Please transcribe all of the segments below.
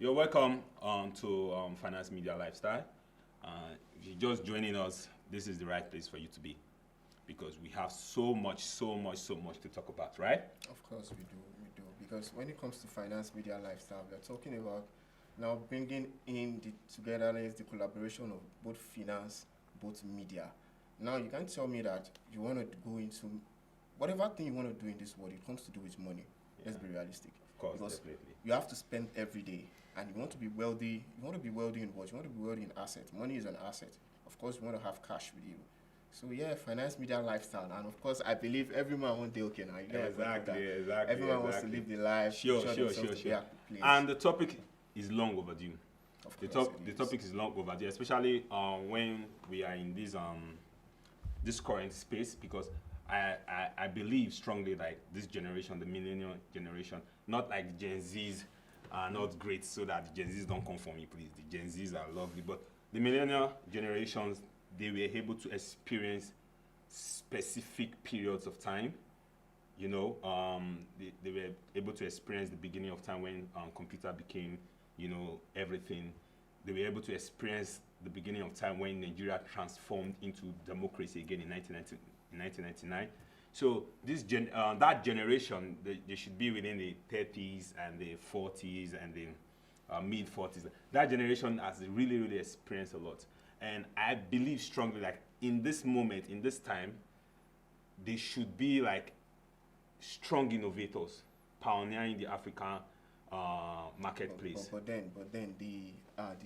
You're welcome to Finance Media Lifestyle. If you're just joining us, this is the right place for you to be because we have so much to talk about, right? Of course we do. Because when it comes to Finance Media Lifestyle, we're talking about now bringing in the togetherness, the collaboration of both finance, both media. Now you can't tell me that you want to go into whatever thing you want to do in this world, it comes to do with money. Yeah. Let's be realistic. Of course, because definitely. You have to spend every day. And you want to be wealthy. You want to be wealthy in what? You want to be wealthy in assets. Money is an asset. Of course, you want to have cash with you. So yeah, Finance Media Lifestyle. And of course, I believe everyone one day, okay, now you get exactly. Everyone wants to live the life. Sure. Yeah, please. And the topic is long overdue. Of course, the topic is long overdue, especially when we are in this current space, because I believe strongly like this generation, the millennial generation, not like the Gen Zs are not great, so that the Gen Zs don't come for me, please. The Gen Zs are lovely, but the millennial generations, they were able to experience specific periods of time. You know, they were able to experience the beginning of time when computer became, everything. They were able to experience the beginning of time when Nigeria transformed into democracy again in 1999. So that generation, they should be within the 30s and the 40s and the mid 40s. That generation has really experienced a lot. And I believe strongly, like in this moment, in this time, they should be like strong innovators, pioneering the African marketplace. But then the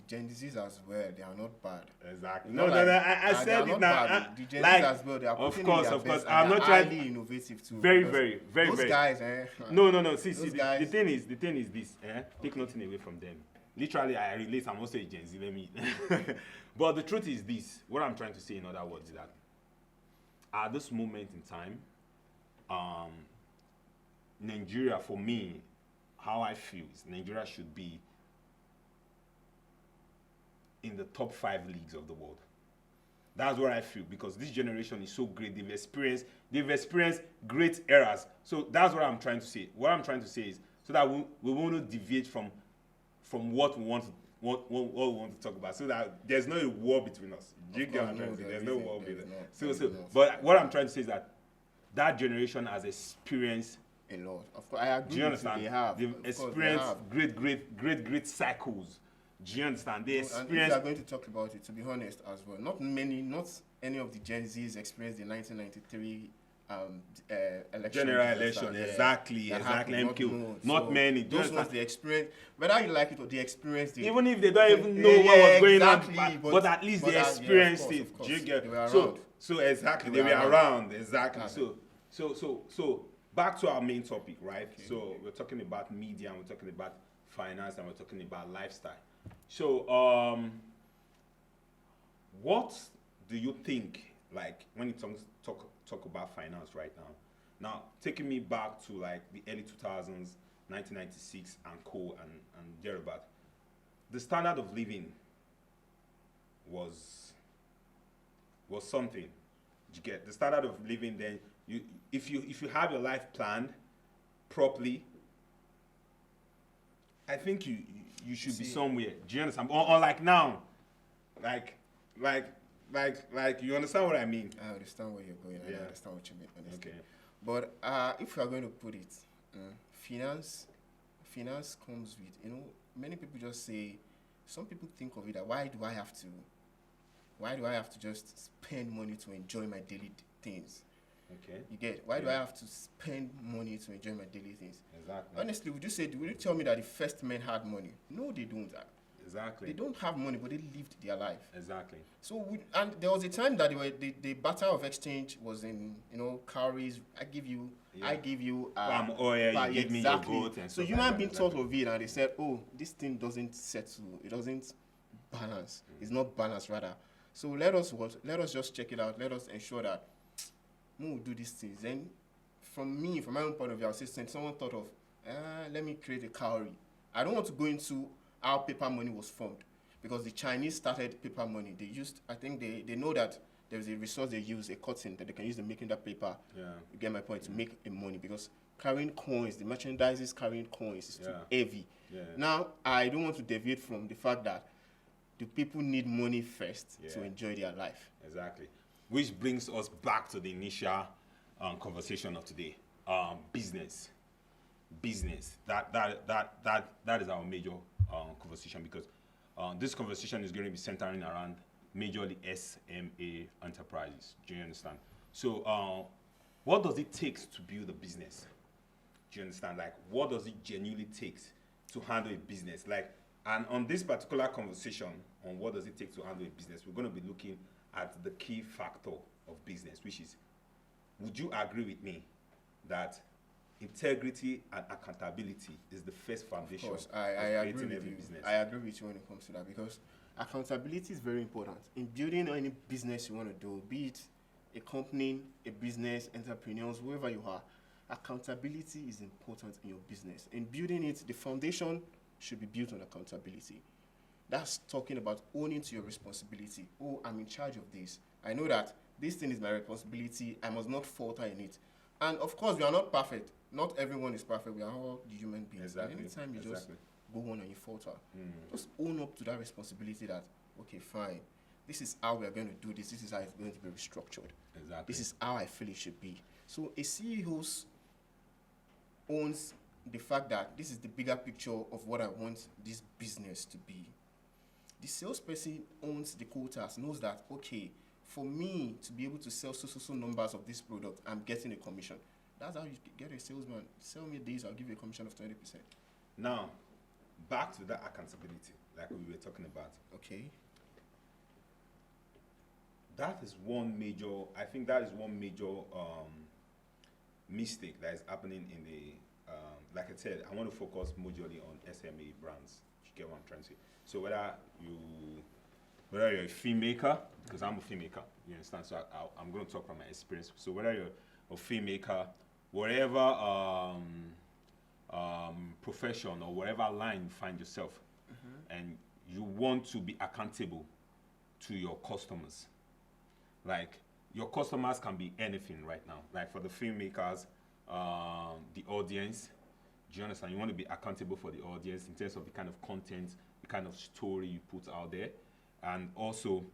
Gen Zs as well, they are not bad. Exactly. I said it now. The Gen like, Zs as well, they are of putting course, in their of course. best, I'm not trying. Highly innovative too. Very. Those guys, No. See, guys, the thing is this. Take nothing away from them. Literally, I relate. I'm also a Gen Z. Let me. But the truth is this. What I'm trying to say, in other words, is that at this moment in time, Nigeria, for me, how I feel is Nigeria should be in the top 5 leagues of the world. That's what I feel, because this generation is so great. They've experienced great eras. So that's what I'm trying to say. What I'm trying to say is so that we won't deviate from what we want to talk about, so that there's no war between us. Do you get what I'm trying to say? There's no war between us. But what I'm trying to say is that generation has experienced a lot. Of course, I agree. Do you understand? They've experienced great cycles. Do you understand? They experienced. And if we are going to talk about it, to be honest, as well, not any of the Gen Zs experienced the 1993 election. General election, exactly. MQ. Not many. Those ones they experienced, whether you like it or they experienced it. Even if they don't even know what was going exactly, on, but at least they experienced it. Of course. Do you get? They were around. So exactly, they were around. Exactly. So back to our main topic, right? Okay. So we're talking about media, and we're talking about finance, and we're talking about lifestyle. So what do you think, like, when you talk about finance right now? Now, taking me back to like the early 2000s, 1996 and co and thereabout, the standard of living was something. You get the standard of living then. If you have your life planned properly, I think you should be somewhere. Do you understand? Or like now, like you understand what I mean? I understand where you're going. I understand what you mean. Honestly. Okay. But if you are going to put it, finance comes with, many people just say, some people think of it that why do I have to just spend money to enjoy my daily things? Okay. You get why do I have to spend money to enjoy my daily things? Exactly. Honestly, would you tell me that the first men had money? No, they don't. Exactly. They don't have money, but they lived their life. Exactly. So and there was a time that the barter of exchange was in cowries. I give you palm oil. You give me your goat. And so human being thought of it and they said, oh, this thing doesn't settle. It doesn't balance. It's not balanced rather. So let us just check it out. Let us ensure that we'll do these things. Then from my own point of view, I would say someone thought of let me create a cowrie. I don't want to go into how paper money was formed, because the Chinese started paper money. They used, I think they know that there's a resource they use, a cotton, that they can use to making that paper. Yeah. You get my point, to make a money, because carrying coins, the merchandise is carrying coins, is too heavy. Yeah. Now, I don't want to deviate from the fact that the people need money first to Yeah. enjoy their life. Exactly. Which brings us back to the initial conversation of today. Business. That is our major conversation, because this conversation is going to be centering around majorly SME enterprises. Do you understand? So, what does it take to build a business? Do you understand? Like, what does it genuinely take to handle a business? Like, and on this particular conversation on what does it take to handle a business, we're going to be looking at the key factor of business, which is, would you agree with me that integrity and accountability is the first foundation Of course, of I creating agree with every you. business? I agree with you when it comes to that, because accountability is very important in building any business you want to do, be it a company, a business, entrepreneurs, wherever you are. Accountability is important in your business. In building it, the foundation should be built on accountability. That's talking about owning to your responsibility. Oh, I'm in charge of this. I know that this thing is my responsibility. I must not falter in it. And of course, we are not perfect. Not everyone is perfect. We are all human beings. Exactly. And anytime you just go on and you falter, just own up to that responsibility that, okay, fine, this is how we are going to do this. This is how it's going to be restructured. Exactly. This is how I feel it should be. So a CEO owns the fact that this is the bigger picture of what I want this business to be. The salesperson owns the quotas, knows that, okay, for me to be able to sell so numbers of this product, I'm getting a commission. That's how you get a salesman. Sell me this, I'll give you a commission of 20%. Now, back to that accountability, like we were talking about. Okay. That is one major, I think that is one major mistake that is happening in the, like I said, I want to focus majorly on SME brands. You get what I'm trying to say? So whether you're a filmmaker, because I'm a filmmaker, you understand? So I'm going to talk from my experience. So whether you're a filmmaker, whatever profession or whatever line you find yourself, and you want to be accountable to your customers. Like, your customers can be anything right now. Like, for the filmmakers, the audience, do you understand? You want to be accountable for the audience in terms of the kind of content, the kind of story you put out there. And also,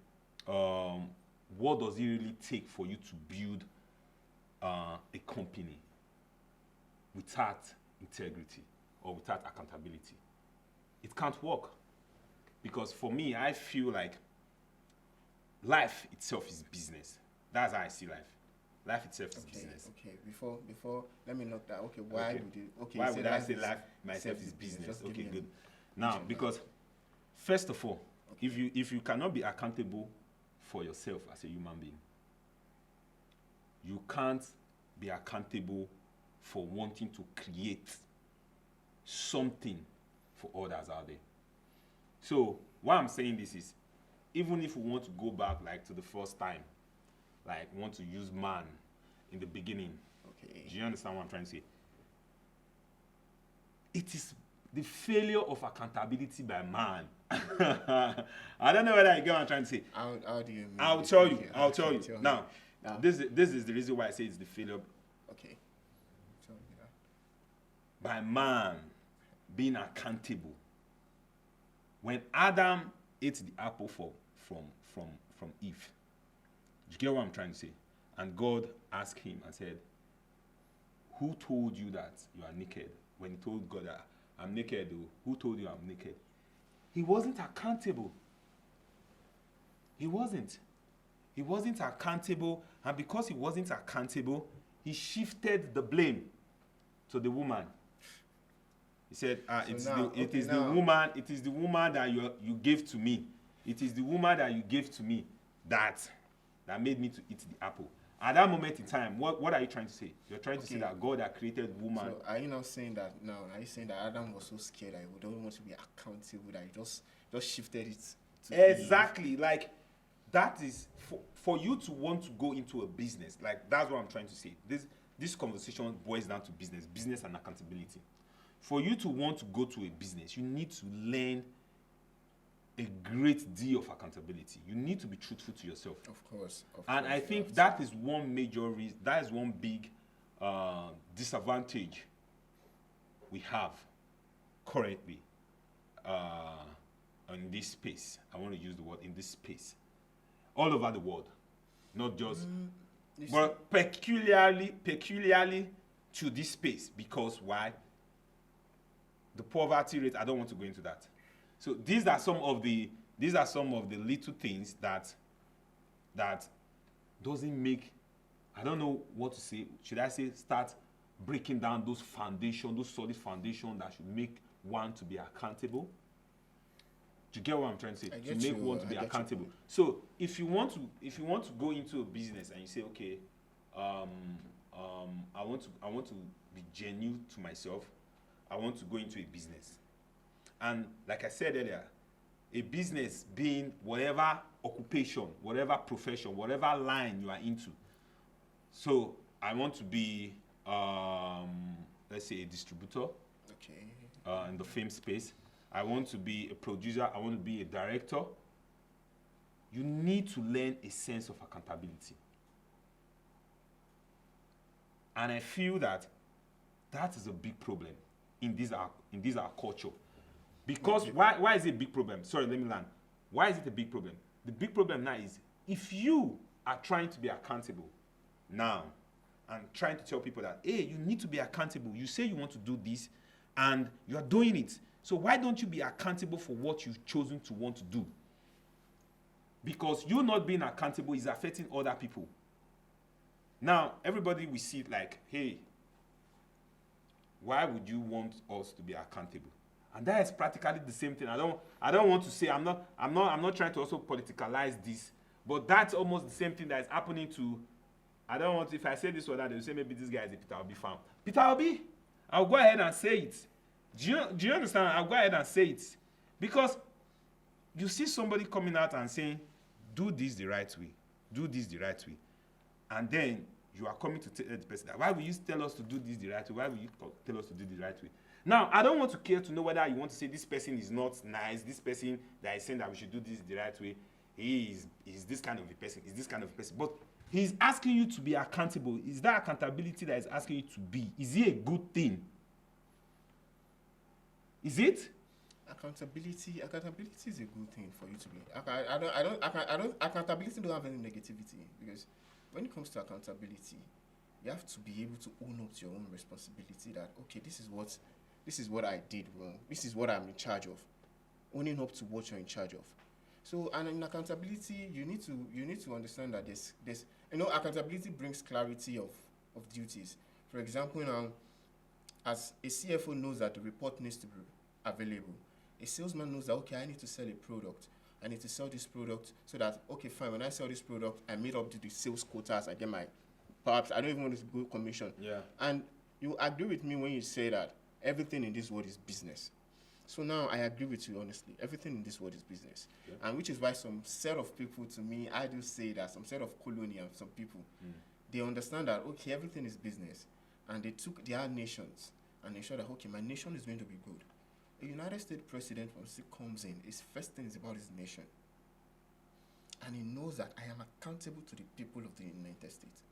what does it really take for you to build a company without integrity or without accountability? It can't work. Because for me, I feel like life itself is business. That's how I see life. Life itself is business. Okay. Before, let me note that. Okay, why would you? Okay, Why you would say I say life myself is business? Just give Okay, me good. Now, because first of all, if you cannot be accountable for yourself as a human being, you can't be accountable for wanting to create something for others out there. So why I'm saying this is, even if we want to go back like to the first time, like want to use man in the beginning, do you understand what I'm trying to say? It is the failure of accountability by man. I don't know whether you get what I'm trying to say. How do you mean? I'll tell you. Tell me. Now, this is the reason why I say it's the failure. Okay. Tell me that. By man being accountable. When Adam ate the apple from Eve, you get what I'm trying to say? And God asked him and said, who told you that you are naked? When he told God that I'm naked, who told you I'm naked? He wasn't accountable. He wasn't accountable, and because he wasn't accountable, he shifted the blame to the woman. He said, it is the woman that you gave to me. It is the woman that you gave to me that made me to eat the apple. At that moment in time, what are you trying to say? You're trying to say that God that created woman. So are you not saying that now? Are you saying that Adam was so scared that he don't want to be accountable, that he just shifted it to Exactly. Eve? Like, that is for you to want to go into a business. Like, that's what I'm trying to say. This conversation boils down to business and accountability. For you to want to go to a business, you need to learn a great deal of accountability. You need to be truthful to yourself. Of course. And I think that is one major reason, that is one big disadvantage we have currently in this space, I want to use the word in this space, all over the world, not just, but peculiarly to this space, because why? The poverty rate. I don't want to go into that. So these are some of the little things that doesn't make, I don't know what to say. Should I say start breaking down those solid foundation that should make one to be accountable? Do you get what I'm trying to say? To make one to be accountable. So if you want to go into a business and you say, okay, I want to be genuine to myself. I want to go into a business. And like I said earlier, a business being whatever occupation, whatever profession, whatever line you are into. So I want to be, let's say, a distributor. Okay. In the film space. I want to be a producer. I want to be a director. You need to learn a sense of accountability. And I feel that is a big problem in this our culture. Because why is it a big problem? Sorry, let me land. Why is it a big problem? The big problem now is if you are trying to be accountable now and trying to tell people that, hey, you need to be accountable. You say you want to do this and you are doing it. So why don't you be accountable for what you've chosen to want to do? Because you not being accountable is affecting other people. Now, everybody will see it like, hey, why would you want us to be accountable? And that is practically the same thing. I don't want to say, I'm not trying to also politicalize this, but that's almost the same thing that is happening to, I don't want, if I say this or that, they'll say maybe this guy is a Peter Obi fan. Peter Obi, I'll go ahead and say it. Do you understand? I'll go ahead and say it. Because you see somebody coming out and saying, do this the right way. Do this the right way. And then you are coming to tell the person that, why will you tell us to do this the right way? Why will you tell us to do the right way? Now, I don't want to care to know whether you want to say this person is not nice, this person that is saying that we should do this the right way, he is this kind of a person, is this kind of a person. But he's asking you to be accountable. Is that accountability that he's asking you to be? Is it a good thing? Is it? Accountability is a good thing for you to be. Accountability don't have any negativity, because when it comes to accountability, you have to be able to own up to your own responsibility that, okay, this is what I did wrong. This is what I'm in charge of. Owning up to what you're in charge of. So, and in accountability, you need to understand that there's accountability brings clarity of duties. For example, now, as a CFO knows that the report needs to be available, a salesman knows that, okay, I need to sell a product. I need to sell this product so that, okay, fine, when I sell this product, I meet up to the sales quotas, I get my, perhaps, I don't even want to go commission. Yeah. And you agree with me when you say that everything in this world is business. So now I agree with you, honestly. Everything in this world is business. Yeah. And which is why some set of people, to me, I do say that some set of colonial, some people, they understand that, okay, everything is business. And they took their nations and ensured that, okay, my nation is going to be good. A United States president, once he comes in, his first thing is about his nation. And he knows that I am accountable to the people of the United States.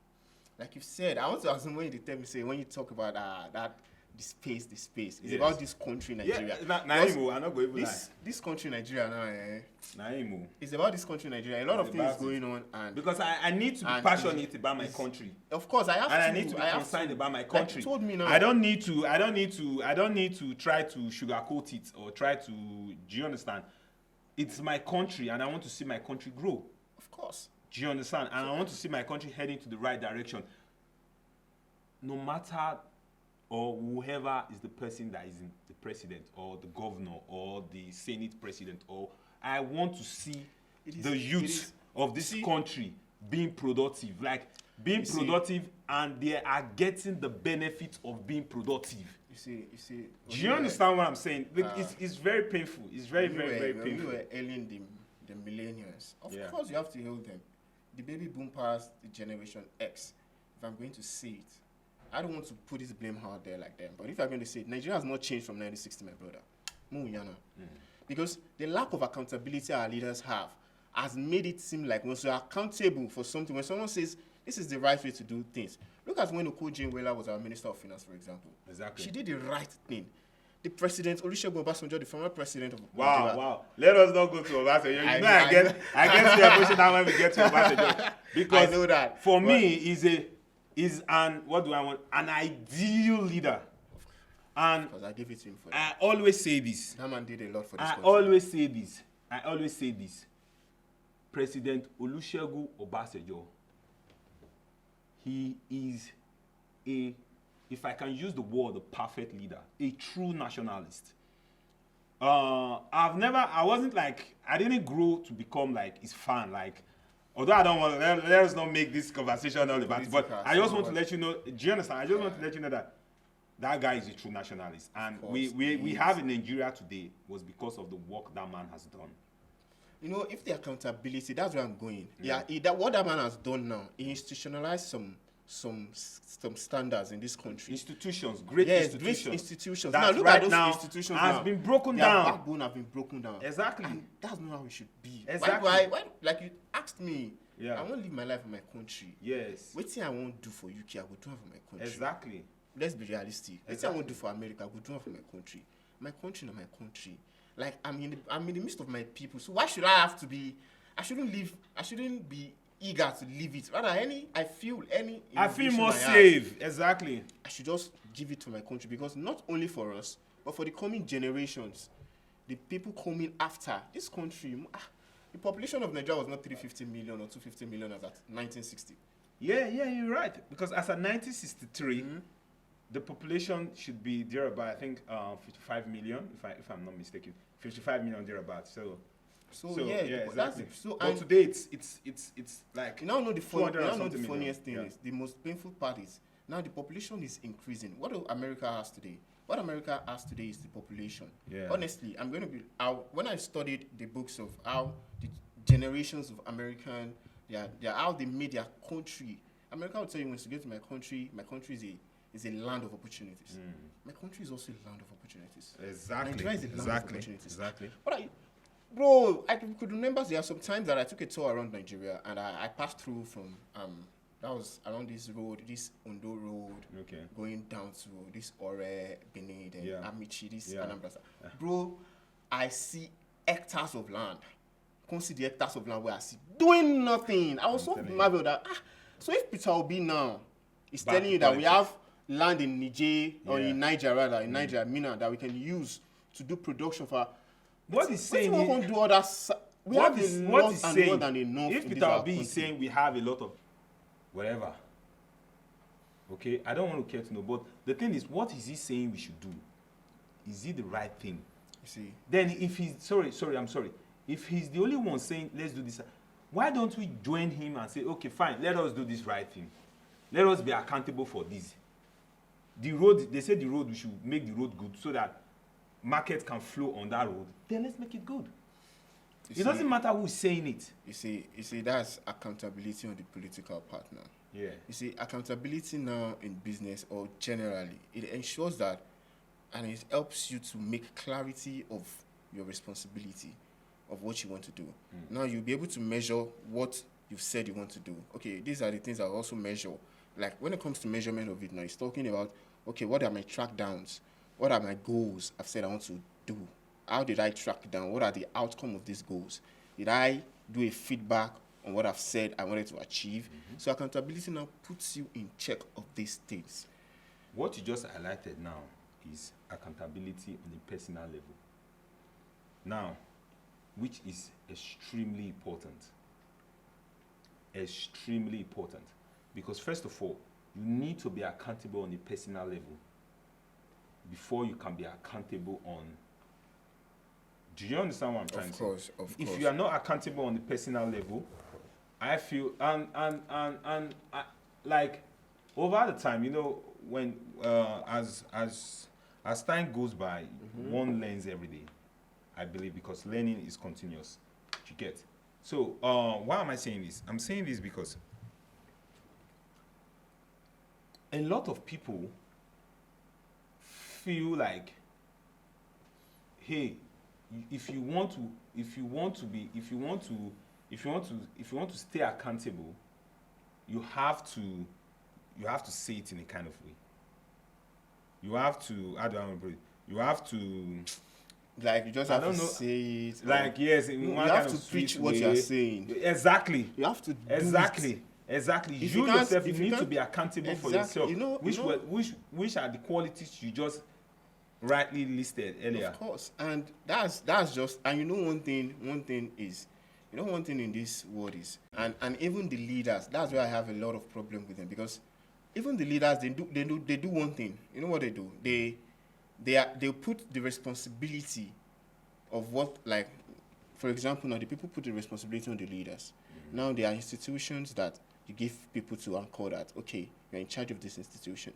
Like you said, I want to ask him when you tell me, say, when you talk about that, the space. It's yes. About this country, Nigeria. Yeah, this country, Nigeria, now, it's about this country, Nigeria. A lot of things going on, and because I need to be passionate about my country. Of course, I have to. And I need to be concerned about my country. Like you told me now. I don't need to try to sugarcoat it or try to. Do you understand? It's my country, and I want to see my country grow. Of course. Do you understand? And I want to see my country heading to the right direction. No matter or whoever is the person that is in the president or the governor or the Senate president, or I want to see the youth of this country being productive, and they are getting the benefit of being productive. You see. Do you understand what I'm saying? It's very painful. It's very painful. When we were hailing the millennials, of course you have to hail them. The baby boom past the generation X, if I'm going to say it, I don't want to put this blame out there like them, but if I'm going to say it, Nigeria has not changed from 1960, my brother. Because the lack of accountability our leaders have has made it seem like once you're accountable for something, when someone says this is the right way to do things. Look at when Okoje-Iweala was our Minister of Finance, for example. Exactly. She did the right thing. the president, Olusegun Obasanjo, the former president of Wow, Nigeria. wow. Let us not go to Obasanjo. You know, I I get to emotional when we get to Obasanjo. Because I know that. For me, is an ideal leader. And Because I give it to him for that. I always say this. That man did a lot for this I country. always say this. President Olusegun Obasanjo, he is if I can use the word, a perfect leader, a true nationalist. I didn't grow to become like his fan. Like, although I don't want, let us not make this conversation all about it, but I just want to let you know, do you understand? I just want to let you know that guy is a true nationalist. And we have in Nigeria today was because of the work that man has done. You know, if the accountability, that's where I'm going. What that man has done now, he institutionalized some standards in this country. Great institutions. Now look at those institutions has now. been broken Their down. backbone have been broken down. Exactly. And that's not how it should be. Exactly. Why like you asked me, Yeah. I want to live my life in my country. Yes. What thing I won't do for UK, I will do it for my country. Exactly. Let's be realistic. What thing I won't do for America, I will do it for my country. My country, not my country. Like I'm in the midst of my people. So why should I have to be? I shouldn't be eager to leave it. Rather, I feel more safe. Exactly. I should just give it to my country, because not only for us, but for the coming generations, the people coming after this country. The population of Nigeria was not 350 million or 250 million as at 1960. Yeah, you're right. Because as at 1963, the population should be thereabout, I think, 55 million, if I'm not mistaken. 55 million thereabout. So yeah, exactly. But today it's like you now know the funniest thing is, the most painful part is now the population is increasing. What do America has today? What America has today is the population. Yeah. Honestly, when I studied the books of how the generations of American, how they made their country. America will tell you, when you get to my country is a land of opportunities. My country is also a land of opportunities. Exactly. Nigeria is a land of opportunities. Exactly. Bro, I could remember there are some times that I took a tour around Nigeria, and I passed through from that was around this Ondo road, going down to this Ore, Benin, and Amici, Anambra. Bro, I see hectares of land. Can't see the hectares of land where I see doing nothing. I was so marveled that so if Peter Obi now is telling you that we have land in Niger or in Niger rather, in Niger, Mina, that we can use to do production for. What he's saying is, we have more than enough. If Peter Obi is saying we have a lot of whatever, okay, I don't want to care to know, but the thing is, what is he saying we should do? Is it the right thing? You see. Then if he's I'm sorry. If he's the only one saying let's do this, why don't we join him and say, okay, fine, let us do this right thing. Let us be accountable for this. The road, they say we should make the road good so that market can flow on that road. Then let's make it good. It doesn't matter who's saying it. You see, that's accountability on the political partner. Yeah. You see, accountability now in business or generally, it ensures that, and it helps you to make clarity of your responsibility of what you want to do. Now you'll be able to measure what you've said you want to do. Okay, these are the things I also measure. Like when it comes to measurement of it now, it's talking about, okay, what are my track downs? What are my goals I've said I want to do? How did I track down? What are the outcome of these goals? Did I do a feedback on what I've said I wanted to achieve? So accountability now puts you in check of these things. What you just highlighted now is accountability on a personal level. Now, which is extremely important. Extremely important. Because first of all, you need to be accountable on a personal level before you can be accountable on. Do you understand what I'm trying to say? Of course. If you are not accountable on the personal level, I feel like over the time, you know, when as time goes by, one learns every day. I believe, because learning is continuous. You get. So why am I saying this? I'm saying this because a lot of people feel like, hey, if you want to stay accountable, you have to say it in a kind of way. You have to, how do I want to put it? you have to, Like, you just I have don't to know, say it. like, yes, in You one have kind to of preach sweet what way. you are saying. Exactly. You have to do Exactly. it. Exactly. If You you can't- yourself, you if you need to can't- be accountable for Exactly. yourself. You know- Which are the qualities you just rightly listed earlier? Of course, and that's just, and you know one thing is, you know one thing in this world is, and even the leaders, that's where I have a lot of problem with them, because even the leaders, they do one thing. You know what they do? They put the responsibility of what, like, for example, now the people put the responsibility on the leaders. Now there are institutions that you give people to and call that, okay, you're in charge of this institution.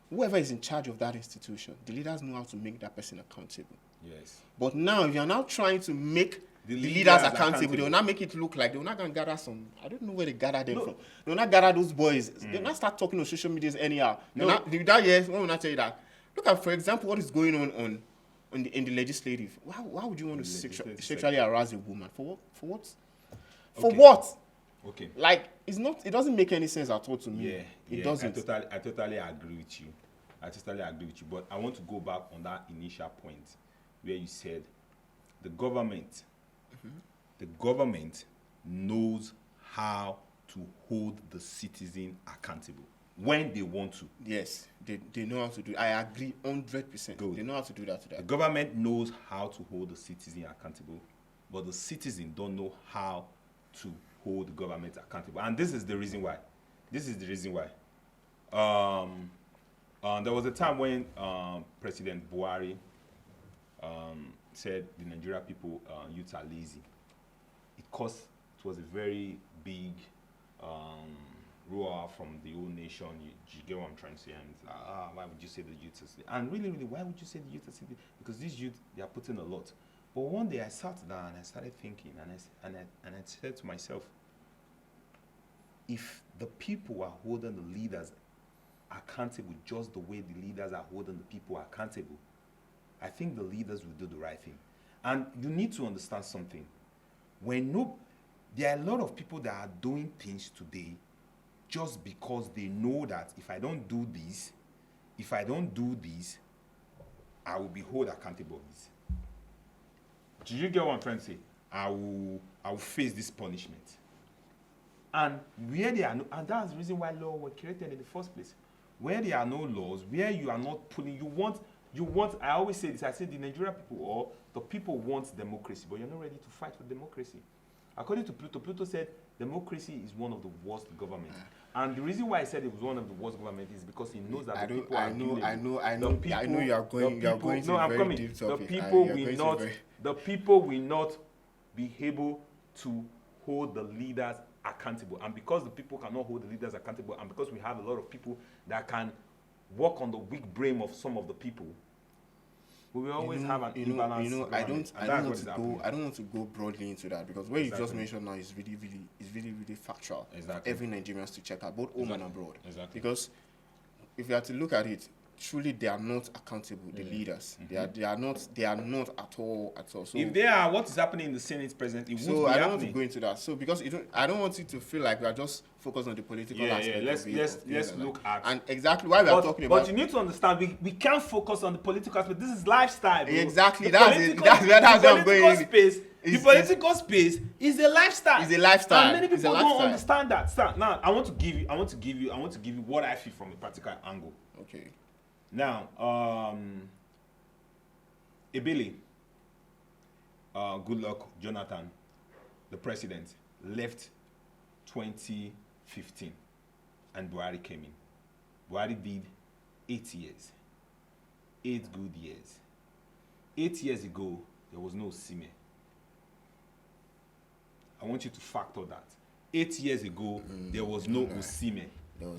Whoever is in charge of that institution, the leaders know how to make that person accountable. Yes. But now, if you're now trying to make The the leaders leaders accountable, accountable. they will not make it look like they will not going to gather some. I don't know where they gather them No. from. They will not gather those boys. They will not start talking on social medias anyhow. No. That year, one will not tell you that. Look at, for example, what is going on in the legislative. Why would you want to Legislative sexually harass a woman? For what? For what? For Okay. what? Okay. Like, it's not. It doesn't make any sense at all to me. Yeah. It yeah, doesn't. I totally agree with you. I totally agree with you. But I want to go back on that initial point where you said the government knows how to hold the citizen accountable when they want to. Yes, they know how to do it. I agree 100%. Good. They know how to do that to The that. government knows how to hold the citizen accountable, but the citizen don't know how to hold the government accountable. And this is the reason why. There was a time when President Buhari said the Nigerian people, youths are lazy. It was a very big roar from the whole nation. You get what I'm trying to say? And it's like, why would you say the youth are sleeping? And really, why would you say the youth are sleeping? Because these youth, they are putting a lot. But one day I sat down and I started thinking, and I said to myself, if the people are holding the leaders accountable just the way the leaders are holding the people accountable, I think the leaders will do the right thing. And you need to understand something. There are a lot of people that are doing things today just because they know that if I don't do this, I will be held accountable of this. Do you get what I'm trying to say? I will face this punishment. And where there are no, and that's the reason why law was created in the first place. Where there are no laws, where you are not putting, you want, I always say this, I say the Nigerian people, or the people want democracy, but you're not ready to fight for democracy. According to Pluto said democracy is one of the worst governments. And the reason why I said it was one of the worst governments is because he knows that the people are know The you are going to a very deep topic. The people will not be able to hold the leaders accountable. And because the people cannot hold the leaders accountable, and because we have a lot of people that can work on the weak brain of some of the people, we will always have an imbalance. I don't want to go broadly into that, because what you just mentioned now is really factual. Exactly. Every Nigerians to check out, both home and abroad. Exactly. Because if you are to look at it, truly they are not accountable. The leaders, they are not at all. So if they are, what is happening in the Senate presently? It won't be I don't happening. want to go into that. So because I don't want it to feel like we are just focused on the political aspect. Let's look at, and exactly why we are talking about. But you need to understand, we can't focus on the political aspect. This is lifestyle. Bro. Exactly. The That's where I'm going. The political space is a lifestyle. It's a lifestyle. And many people It's a don't lifestyle. understand that. So, now I want to give you what I feel from a practical angle. Okay. Now, Ebele, Goodluck Jonathan, the president, left 2015 and Buhari came in. Buhari did 8 years. 8 good years. 8 years ago, there was no SME. I want you to factor that. 8 years ago, there was no SME.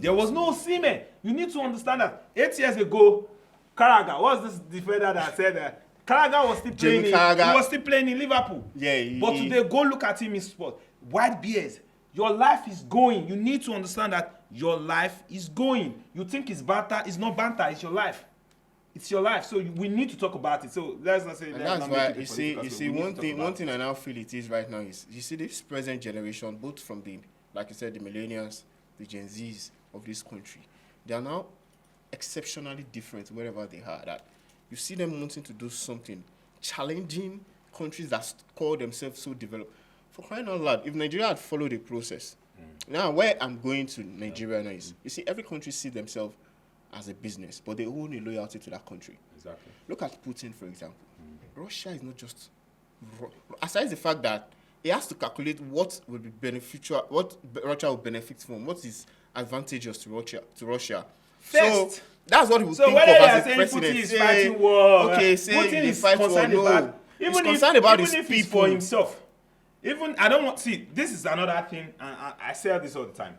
There was no SME. You need to understand that. 8 years ago, Carragher, what's this defender that said that? Carragher was still playing. He was still playing in Liverpool. Yeah. But today, go look at him in sport. White bears. Your life is going. You need to understand that your life is going. You think it's banter. It's not banter. It's your life. It's your life. So we need to talk about it. So let's not say. And that's why you see one thing I now feel it is right now is, you see this present generation, both from the, like you said, the millennials, the Gen Zs of this country, they are now exceptionally different wherever they are. That you see them wanting to do something, challenging countries that call themselves so developed. For crying out loud, if Nigeria had followed the process, now where I'm going to Nigeria now is, you see, every country see themselves as a business, but they own a loyalty to that country. Exactly. Look at Putin, for example. Russia is not just... Aside the fact that he has to calculate what will be beneficial, what Russia will benefit from, what is advantageous to Russia. First, so that's what he would so think whether of they as are a saying president. Putin is fighting war, okay, say Putin they is fight war. concerned No, about, he's even concerned about his if it's people. for himself. Even I don't want see. This is another thing, and I say this all the time.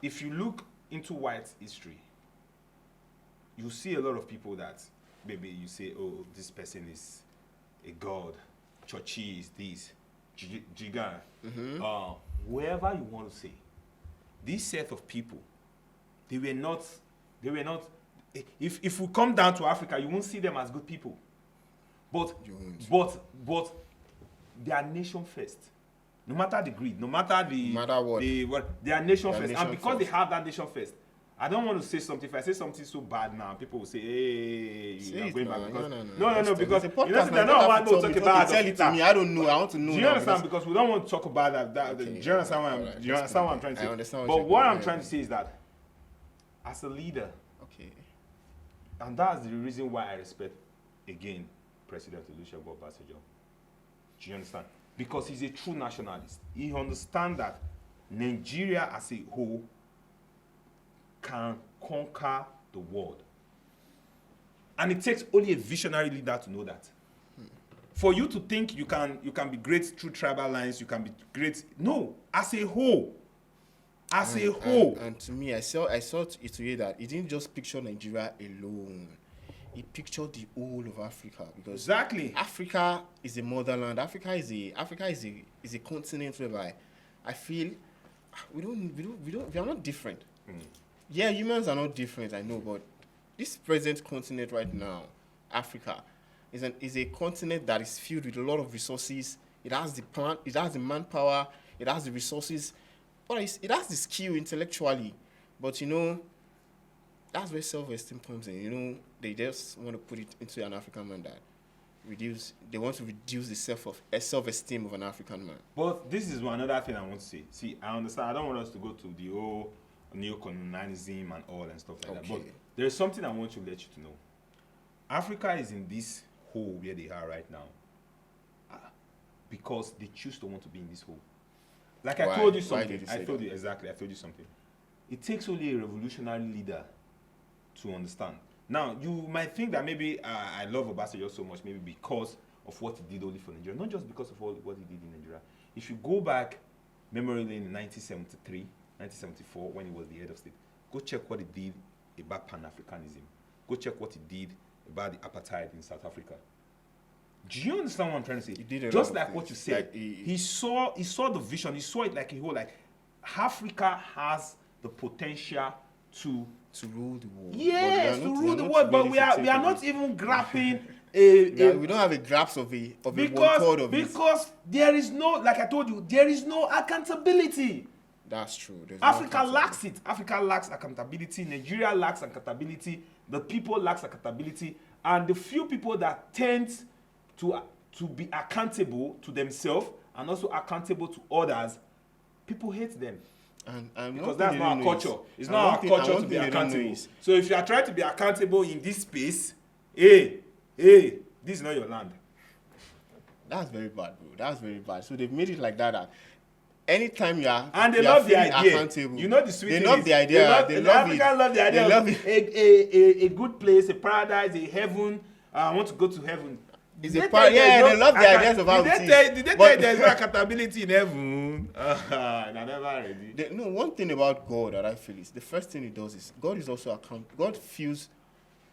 If you look into white history, you see a lot of people that maybe you say, oh, this person is a god, Churchy is this, Jigan, wherever you want to say, this set of people, they were not. If we come down to Africa, you won't see them as good people, but they are nation first. No matter the greed, no matter what, they are nation first. And because they have that nation first, I don't want to say something. If I say something so bad now, people will say, hey, you are going back. No, because you know, they don't want to talk about tell it to me. I don't know. I want to know. Do you understand? Because we don't want to talk about that. Do you understand what I'm trying to say? I understand but what I'm trying to say is that, as a leader, and that's the reason why I respect, again, President Olusegun Obasanjo. Do you understand? Because he's a true nationalist. He understands that Nigeria as a whole can conquer the world. And it takes only a visionary leader to know that. For you to think you can be great through tribal lines, you can be great. No, as a whole. As a whole. And to me, I saw it today that he didn't just picture Nigeria alone. He pictured the whole of Africa, because exactly Africa is a motherland. Africa is a continent whereby I feel we are not different. Yeah, humans are not different, I know, but this present continent right now, Africa, is a continent that is filled with a lot of resources. It has the plant, it has the manpower, it has the resources, but it has the skill intellectually. But that's where self-esteem comes in. They just want to put it into an African man that they want to reduce the self-esteem of an African man. But this is another thing I want to say. See, I understand. I don't want us to go to the whole neo-colonialism and all and stuff like that. But there is something I want to let you to know. Africa is in this hole where they are right now because they choose to want to be in this hole. Like I told you something. I told you something. It takes only a revolutionary leader to understand. Now, you might think that maybe I love Obasanjo so much, maybe because of what he did only for Nigeria, not just because of what he did in Nigeria. If you go back, memory lane in 1973, 1974, when he was the head of state, go check what he did about Pan-Africanism. Go check what he did about the apartheid in South Africa. Do you understand what I'm trying to say? He did just like what you said. Like he saw the vision. He saw it like a whole. Like Africa has the potential to rule the world. Yes, to rule the world, but we are not even grasping we don't have a grasp of a one-third of it. Because there is no, like I told you, there is no accountability. That's true. Africa lacks it. Africa lacks accountability. Nigeria lacks accountability. The people lacks accountability, and the few people that tend to be accountable to themselves and also accountable to others, people hate them. And because that's not our culture. It's not our culture to be accountable. So if you are trying to be accountable in this space, hey, this is not your land. That's very bad, bro. That's very bad. So they've made it like that. Anytime you are, and they love the idea. Accountable. You know the sweet thing. They love the idea. They love the idea. They love it. A good place, a paradise, a heaven. I want to go to heaven. They love the ideas of how it is. Did they tell you there's no accountability in heaven? I never ready. No, one thing about God that I feel is the first thing he does is God is also God feels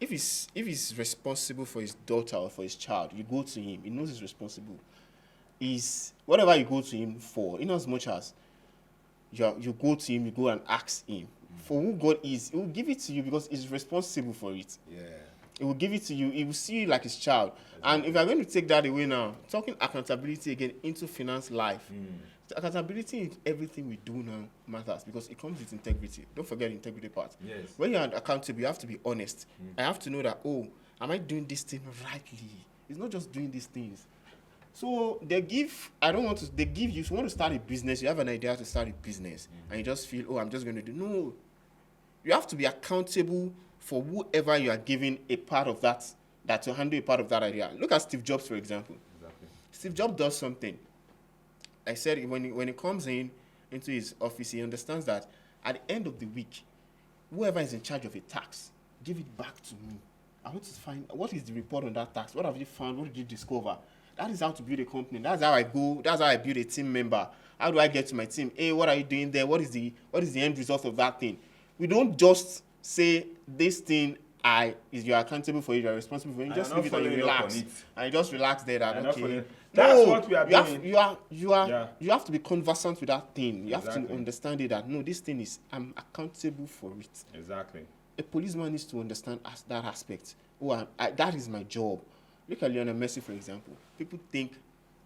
if he's responsible for his daughter or for his child, you go to him. He knows he's responsible. Whatever you go to him for, in as much as you go to him, you go and ask him for who God is, he will give it to you because he's responsible for it. Yeah. He will give it to you. He will see you like his child. And if you're going to take that away now, talking accountability again into finance life, the accountability in everything we do now matters because it comes with integrity. Don't forget the integrity part. Yes. When you're accountable, you have to be honest. I have to know that, Am I doing this thing rightly? It's not just doing these things. So they give, I don't want to, they give you, if you want to start a business, you have an idea to start a business, and you just feel, oh, I'm just going to do. No. You have to be accountable for whoever you are giving a part of that to handle a part of that idea. Look at Steve Jobs, for example. Exactly. Steve Jobs does something. I said when he comes into his office, he understands that at the end of the week, whoever is in charge of a tax, give it back to me. I want to find what is the report on that tax. What have you found? What did you discover? That is how to build a company. That's how I go. That's how I build a team member. How do I get to my team? Hey, what are you doing there? What is the end result of that thing? We don't just say this thing you're accountable for it, you're responsible for it. You just leave it and you relax. And you just relax there that okay. That's what we are doing. You have to be conversant with that thing. You have to understand it that no, this thing is I'm accountable for it. Exactly. A policeman needs to understand that aspect. Oh, that is my job. Look at Lionel Messi, for example. People think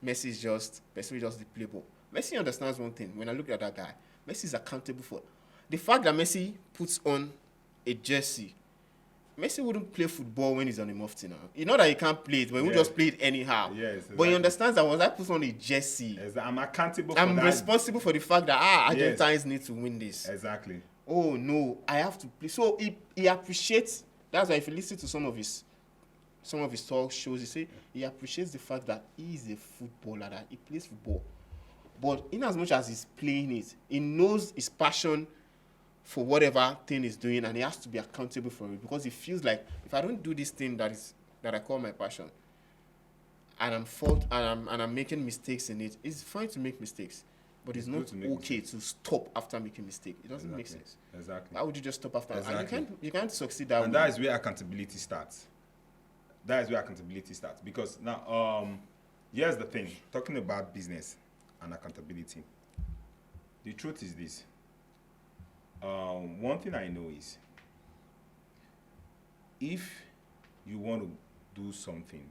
Messi is just the playboy. Messi understands one thing. When I look at that guy, Messi is accountable for the fact that Messi puts on a jersey. Messi wouldn't play football when he's on a mufti now. You know that he can't play it, but he would just play it anyhow. Yes, exactly. But he understands that once I put on a jersey, I'm accountable for that. I'm responsible for the fact that Argentines need to win this. Exactly. Oh no, I have to play. So he appreciates. That's why if you listen to some of his talk shows, he appreciates the fact that he is a footballer, that he plays football. But in as much as he's playing it, he knows his passion for whatever thing he's doing, and he has to be accountable for it, because he feels like if I don't do this thing that I call my passion, and I'm making mistakes in it, it's fine to make mistakes, but it's not okay to stop after making mistake. It doesn't make sense. Exactly. Why would you just stop after? Exactly. And you can't succeed that way. And that is where accountability starts. Because now, here's the thing. Talking about business and accountability, the truth is this. One thing I know is, if you want to do something,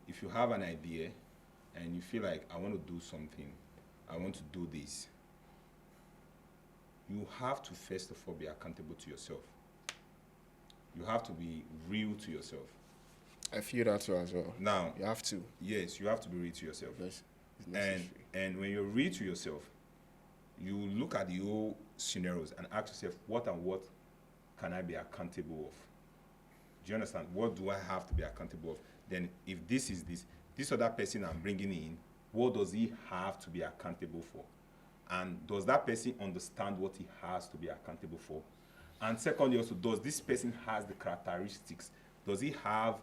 if you have an idea and you feel like, I want to do something, I want to do this, you have to first of all be accountable to yourself. You have to be real to yourself. I feel that too as well. Now, you have to. Yes, you have to be real to yourself. Yes, and when you're real to yourself, you look at the whole scenarios and ask yourself, what can I be accountable of? Do you understand? What do I have to be accountable of? Then if this is this other person I'm bringing in, what does he have to be accountable for? And does that person understand what he has to be accountable for? And secondly, also, does this person has the characteristics? Does he have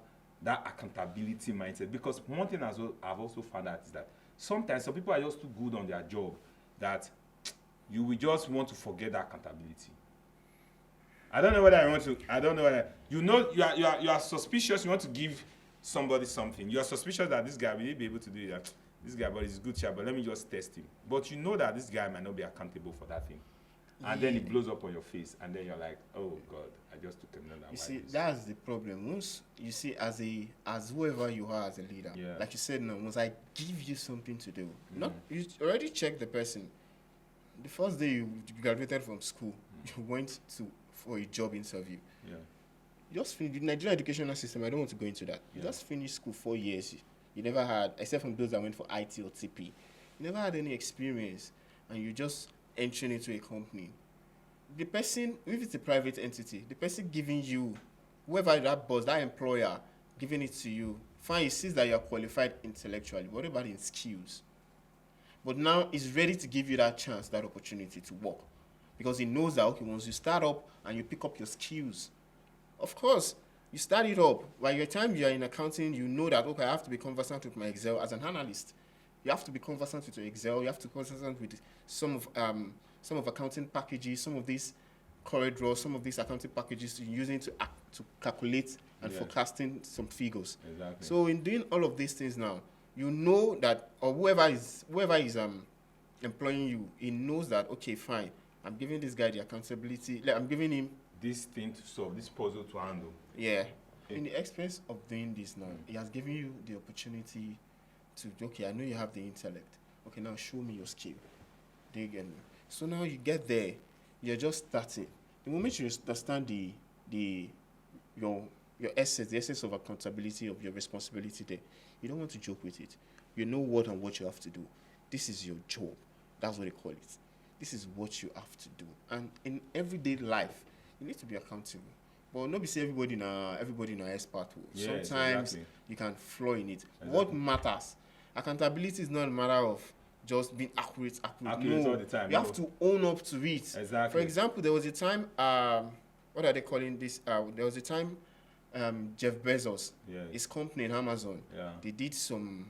that accountability mindset? Because one thing as well I've also found out is that sometimes some people are just too good on their job that you will just want to forget that accountability. I don't know whether you are suspicious. You want to give somebody something. You are suspicious that this guy will be able to do that. This guy, but he's good, but let me just test him. But you know that this guy might not be accountable for that thing. And then it blows up on your face, and then you're like, oh God, I just took another. You see, that's the problem. Once you see, as whoever you are as a leader, like you said, no, once I give you something to do, not you already checked the person. The first day you graduated from school, you went for a job interview. Yeah. You just finished the Nigerian educational system. I don't want to go into that. You just finished school 4 years. You never had, except from those that went for IT or TP, you never had any experience, and you just entering into a company. The person, if it's a private entity, the person giving you, whoever that boss, that employer, giving it to you, fine, he sees that you're qualified intellectually. What about in skills? But now he's ready to give you that chance, that opportunity to work. Because he knows that, okay, once you start up and you pick up your skills, of course, you start it up. By the time you're in accounting, you know that, okay, I have to be conversant with my Excel as an analyst. You have to be conversant with your Excel. You have to be conversant with some of accounting packages, some of these CorelDRAW, some of these accounting packages you're using to calculate and forecasting some figures. Exactly. So in doing all of these things now, you know that, or whoever is employing you, he knows that, okay, fine, I'm giving this guy the accountability. Like, I'm giving him this thing to solve, this puzzle to handle. Yeah. In the expense of doing this now, he has given you the opportunity to, okay, I know you have the intellect. Okay, now show me your skill. Do you get me? So now you get there, you're just starting. The moment you understand your your essence, the essence of accountability, of your responsibility there. You don't want to joke with it. You know what and what you have to do. This is your job. That's what they call it. This is what you have to do. And in everyday life, you need to be accountable. But not be say everybody in a expert. Yes, sometimes exactly. you can flaw in it. Exactly. What matters? Accountability is not a matter of just being accurate. Accurate No, all the time, you no. have to own up to it. Exactly. For example, there was a time, what are they calling this? There was a time Jeff Bezos, Yes. his company in Amazon, Yeah. they did some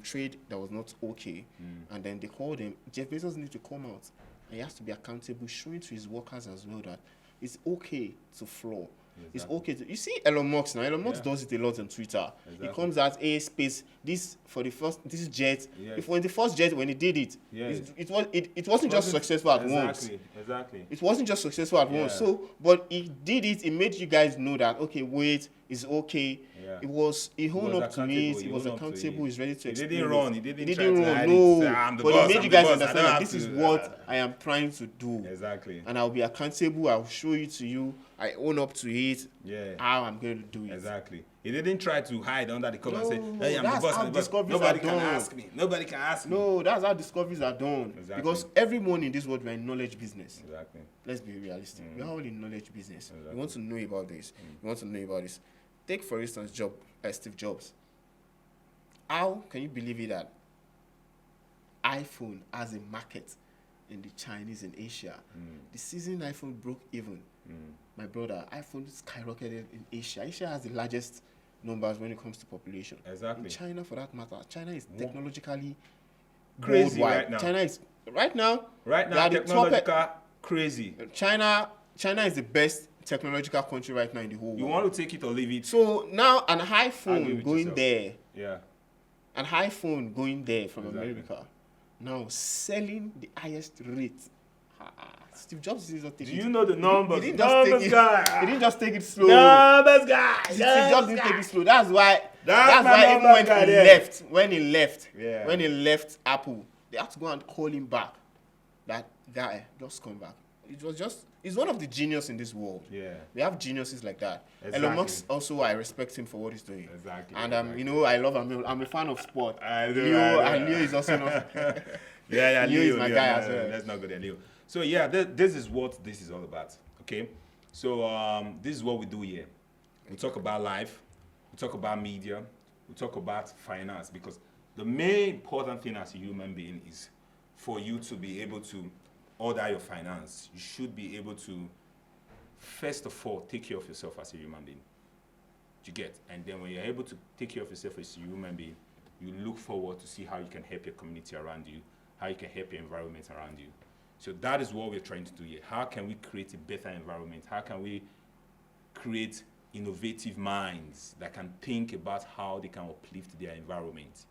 trade that was not okay, and then they called him. Jeff Bezos needs to come out, and he has to be accountable, showing to his workers as well that it's okay to flaw. It's Exactly. okay to. You see Elon Musk now. Elon Musk Yeah. does it a lot on Twitter. Exactly. He comes out space. This is jet. Yes. If when the first jet when he did it, Yes. it wasn't just successful at once. Exactly. It wasn't just successful at once. Yeah. So, but he did it. It made you guys know that okay, wait, it's okay. Yeah. He owned He was up to it. accountable. He He was owned up to accountable. it. He's ready to He explain. didn't run. He didn't try to run. hide No, it. Say, "I'm the but boss, he made I'm you the guys boss, I understand don't that have this to is do what that." I am trying to do. Exactly. And I'll be accountable. I'll show it to you. I own up to it. Yeah. How I'm going to do it. Exactly. He didn't try to hide under the cover and say, No, "Hey, I'm the that's boss. how I'm the boss. discoveries Nobody are can done. ask me. Nobody can ask me." No, that's how discoveries are done. Exactly. Because everyone in this world we're in knowledge business. Exactly. Let's be realistic. We're all in knowledge business. Exactly. You want to know about this. You want to know about this. Take for instance, Steve Jobs. How can you believe it that iPhone has a market in the Chinese and Asia? The season iPhone broke even, my brother, iPhone skyrocketed in Asia. Asia has the largest numbers when it comes to population. Exactly. In China, for that matter, China is technologically Crazy worldwide. right now. China is right now. Right they now, are the top- technological crazy. China is the best technological country right now in the whole You world. want to take it or leave it? So now an Agree iPhone with going yourself. there, Yeah. an iPhone going there from Exactly. America, now selling the highest rate. Steve Jobs is not Do taking you know the numbers? He didn't just take Numbers it. guy. He didn't just take it slow. Numbers guy. Steve Jobs didn't take it slow. That's why. That's That's my why even number when guy he there. left, when he Yeah. left Apple, they had to go and call him back. That guy just come back. He's one of the genius in this world. Yeah. We have geniuses like that. Exactly. Elon Musk also, I respect him for what he's doing. Exactly, And exactly. you know, I love him. I'm a fan of sport. I do, Leo, I do. and Leo is also not. Yeah, Leo is my guy no, as well. Let's not go there, Leo. So yeah, this is what this is all about. Okay, so this is what we do here. We talk about life, we talk about media, we talk about finance, because the main important thing as a human being is for you to be able to order your finance. You should be able to, first of all, take care of yourself as a human being. You get, and then when you're able to take care of yourself as a human being, you look forward to see how you can help your community around you, how you can help your environment around you. So that is what we're trying to do here. How can we create a better environment? How can we create innovative minds that can think about how they can uplift their environment?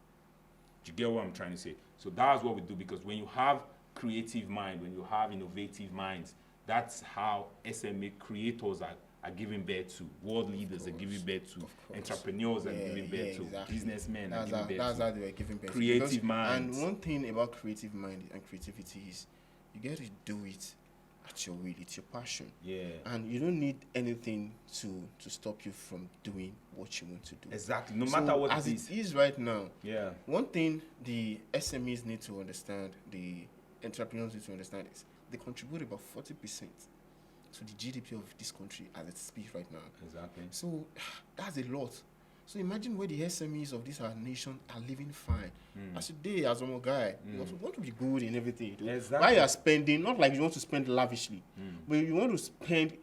Do you get what I'm trying to say? So that's what we do, because when you have creative mind, when you have innovative minds, that's how SME creators are giving birth to, world leaders are giving birth to, entrepreneurs are giving birth to, exactly. businessmen are That's giving how, birth that's to. how they were giving birth. Creative Because- minds. And one thing about creative mind and creativity is you get to do it at your will. It's your passion. Yeah. And you don't need anything to stop you from doing what you want to do. Exactly. No So matter what as it is. it is right now, Yeah. one thing the SMEs need to understand, the entrepreneurs need to understand is they contribute about 40% to the GDP of this country as it speaks right now. Exactly. So that's a lot. So imagine where the SMEs of this our nation are living fine. As today, as one guy, you want to be good in everything you do. Exactly. Why you are spending, not like you want to spend lavishly, but you want to spend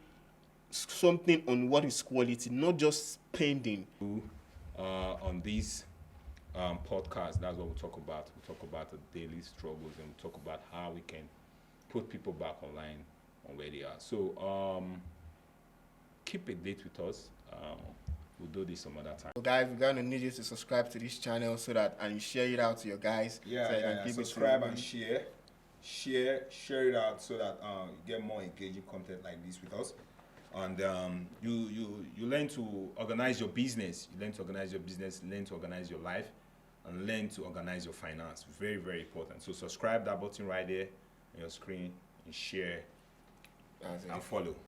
something on what is quality, not just spending. On this podcast, that's what we talk about. We talk about the daily struggles, and we talk about how we can put people back online on where they are. So keep a date with us. We'll do this some other time. So guys, we're gonna need you to subscribe to this channel so that and you share it out to your guys. so they can give it to Subscribe and everybody. share it out so that you get more engaging content like this with us. And you learn to organize your business. You learn to organize your business, learn to organize your life, and learn to organize your finance. Very, very important. So subscribe, that button right there on your screen, and share That's it. and follow.